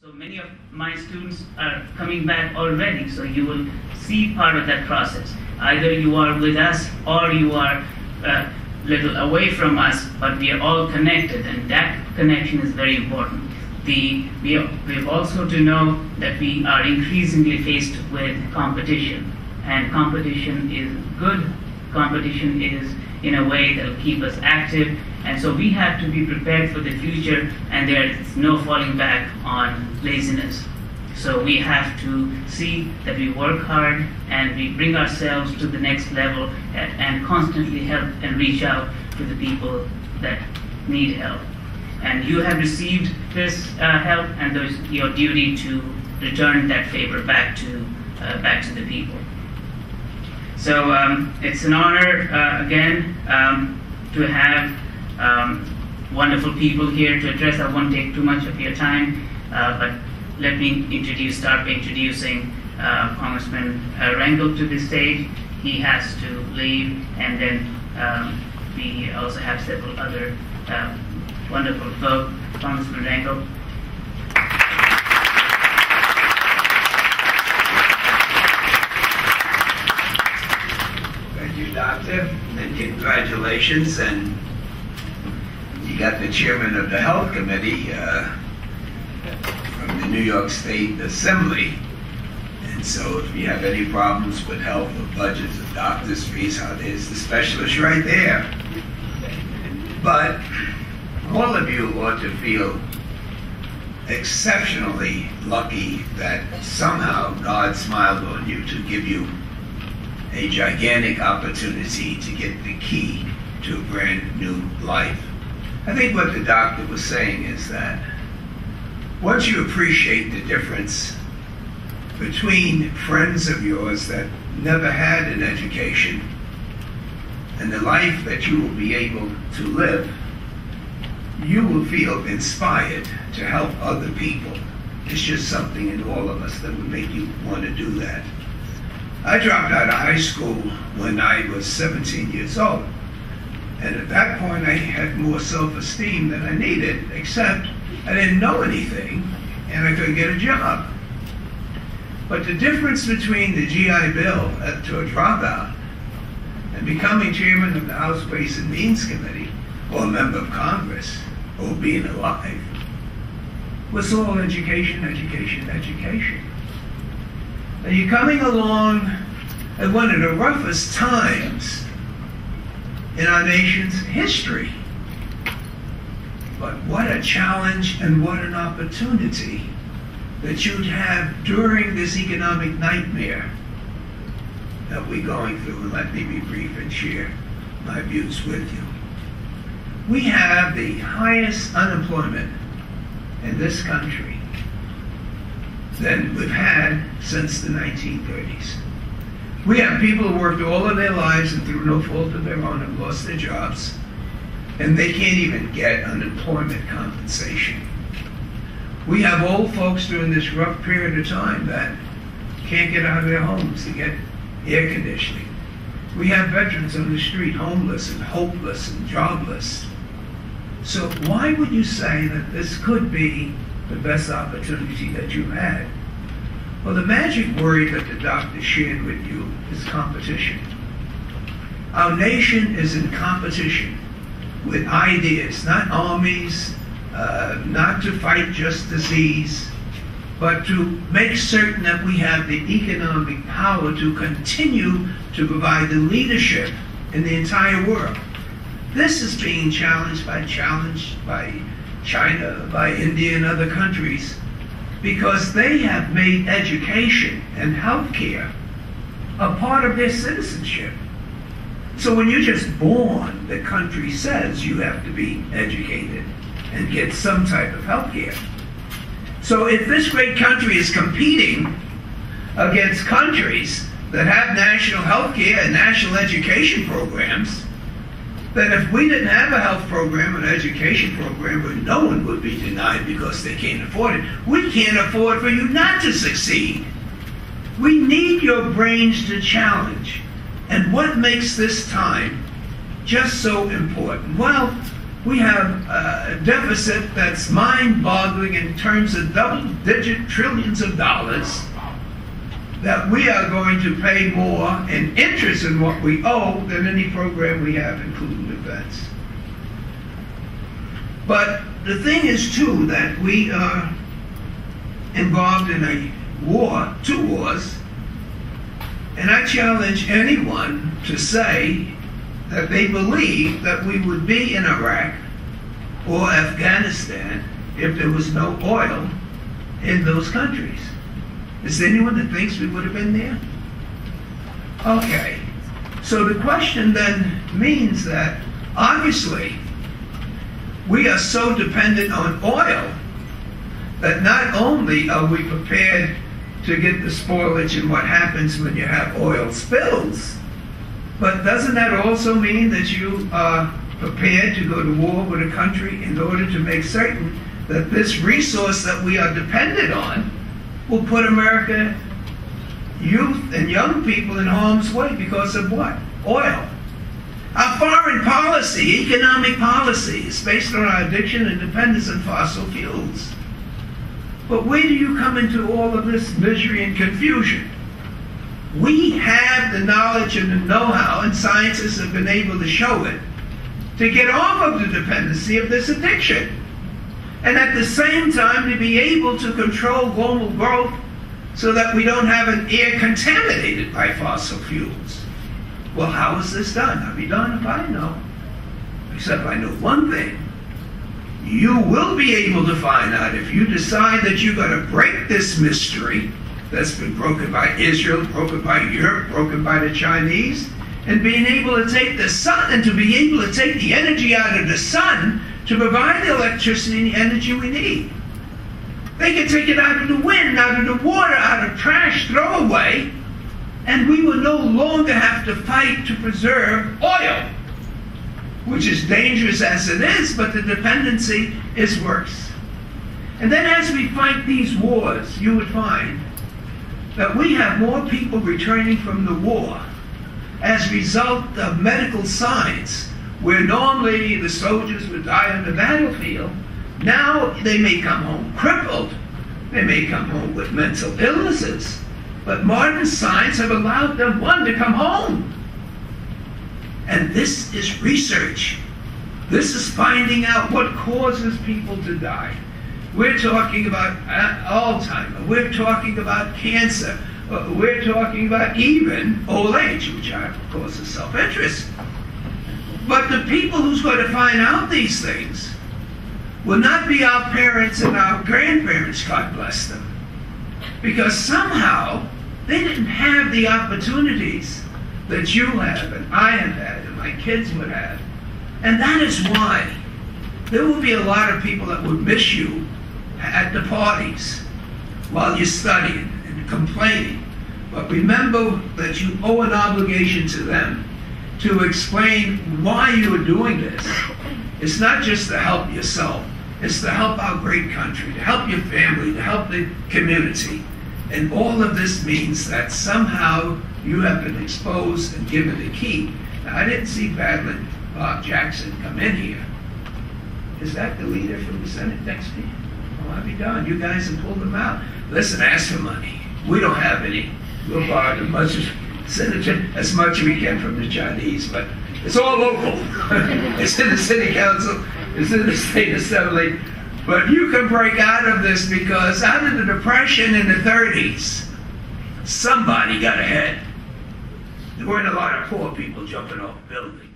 So many of my students are coming back already, so you will see part of that process. Either you are with us or you are a little away from us, but we are all connected, and that connection is very important. We have also to know that we are increasingly faced with competition, and competition is good. Competition is in a way that will keep us active, and so we have to be prepared for the future, and there is no falling back on laziness. So we have to see that we work hard and we bring ourselves to the next level and constantly help and reach out to the people that need help. And you have received this help, and there's your duty to return that favor back to the people. So it's an honor again to have wonderful people here to address. I won't take too much of your time, but let me start by introducing Congressman Rangel to the stage. He has to leave, and then we also have several other wonderful folks. Congressman Rangel. Thank you, Doctor, and congratulations. And you got the chairman of the Health Committee from the New York State Assembly. And so if you have any problems with health or budgets or doctors' fees, there's the specialist right there. But all of you ought to feel exceptionally lucky that somehow God smiled on you to give you a gigantic opportunity to get the key to a brand new life. I think what the doctor was saying is that once you appreciate the difference between friends of yours that never had an education and the life that you will be able to live, you will feel inspired to help other people. It's just something in all of us that would make you want to do that. I dropped out of high school when I was 17 years old. And at that point, I had more self-esteem than I needed, except I didn't know anything, and I couldn't get a job. But the difference between the GI Bill to a dropout and becoming chairman of the House Ways and Means Committee, or a member of Congress, or being alive, was all education, education, education. And you're coming along at one of the roughest times in our nation's history. But what a challenge and what an opportunity that you'd have during this economic nightmare that we're going through. And let me be brief and share my views with you. We have the highest unemployment in this country than we've had since the 1930s. We have people who worked all of their lives and through no fault of their own have lost their jobs, and they can't even get unemployment compensation. We have old folks during this rough period of time that can't get out of their homes to get air conditioning. We have veterans on the street, homeless and hopeless and jobless. So why would you say that this could be the best opportunity that you've had? Well, the magic word that the doctor shared with you is competition. Our nation is in competition with ideas, not armies, not to fight just disease, but to make certain that we have the economic power to continue to provide the leadership in the entire world. This is being challenged by China, by India, and other countries, because they have made education and healthcare a part of their citizenship. So when you're just born, the country says you have to be educated and get some type of healthcare. So if this great country is competing against countries that have national healthcare and national education programs, then if we didn't have a health program and education program where no one would be denied because they can't afford it, we can't afford for you not to succeed. We need your brains to challenge. And what makes this time just so important? Well, We have a deficit that's mind-boggling in terms of double-digit trillions of dollars that we are going to pay more in interest in what we owe than any program we have, including defense. But the thing is, too, that we are involved in a war, 2 wars, and I challenge anyone to say that they believe that we would be in Iraq or Afghanistan if there was no oil in those countries. Is there anyone that thinks we would have been there? Okay. So the question then means that obviously we are so dependent on oil that not only are we prepared to get the spoilage and what happens when you have oil spills, but doesn't that also mean that you are prepared to go to war with a country in order to make certain that this resource that we are dependent on will put America, youth and young people in harm's way because of what? Oil. Our foreign policy, economic policy, is based on our addiction and dependence on fossil fuels. But where do you come into all of this misery and confusion? We have the knowledge and the know-how, and scientists have been able to show it, to get off of the dependency of this addiction. And at the same time, to be able to control global growth so that we don't have an air contaminated by fossil fuels. Well, how is this done? I'll be done if I know. Except I know one thing. You will be able to find out if you decide that you're going to break this mystery that's been broken by Israel, broken by Europe, broken by the Chinese, and being able to take the sun and to be able to take the energy out of the sun to provide the electricity and the energy we need. They can take it out of the wind, out of the water, out of trash, throw away, and we will no longer have to fight to preserve oil, which is dangerous as it is, but the dependency is worse. And then as we fight these wars, you would find that we have more people returning from the war as a result of medical science, where normally the soldiers would die on the battlefield. Now they may come home crippled, they may come home with mental illnesses, but modern science have allowed them, one, to come home. And this is research. This is finding out what causes people to die. We're talking about Alzheimer's, we're talking about cancer, we're talking about even old age, which of course is self-interest. But the people who's going to find out these things will not be our parents and our grandparents, God bless them. Because somehow they didn't have the opportunities that you have and I have had and my kids would have. And that is why there will be a lot of people that would miss you at the parties while you're studying and complaining. But remember that you owe an obligation to them to explain why you are doing this. It's not just to help yourself. It's to help our great country, to help your family, to help the community. And all of this means that somehow you have been exposed and given the key. Now, I didn't see Badland Bob Jackson come in here. Is that the leader from the Senate next to you? Oh, I'll be darned. You guys have pulled them out. Listen, ask for money. We don't have any. We'll borrow as much as we can from the Chinese, but it's all local. It's in the city council. It's in the state assembly. But you can break out of this because out of the Depression in the 30s, somebody got ahead. There weren't a lot of poor people jumping off buildings.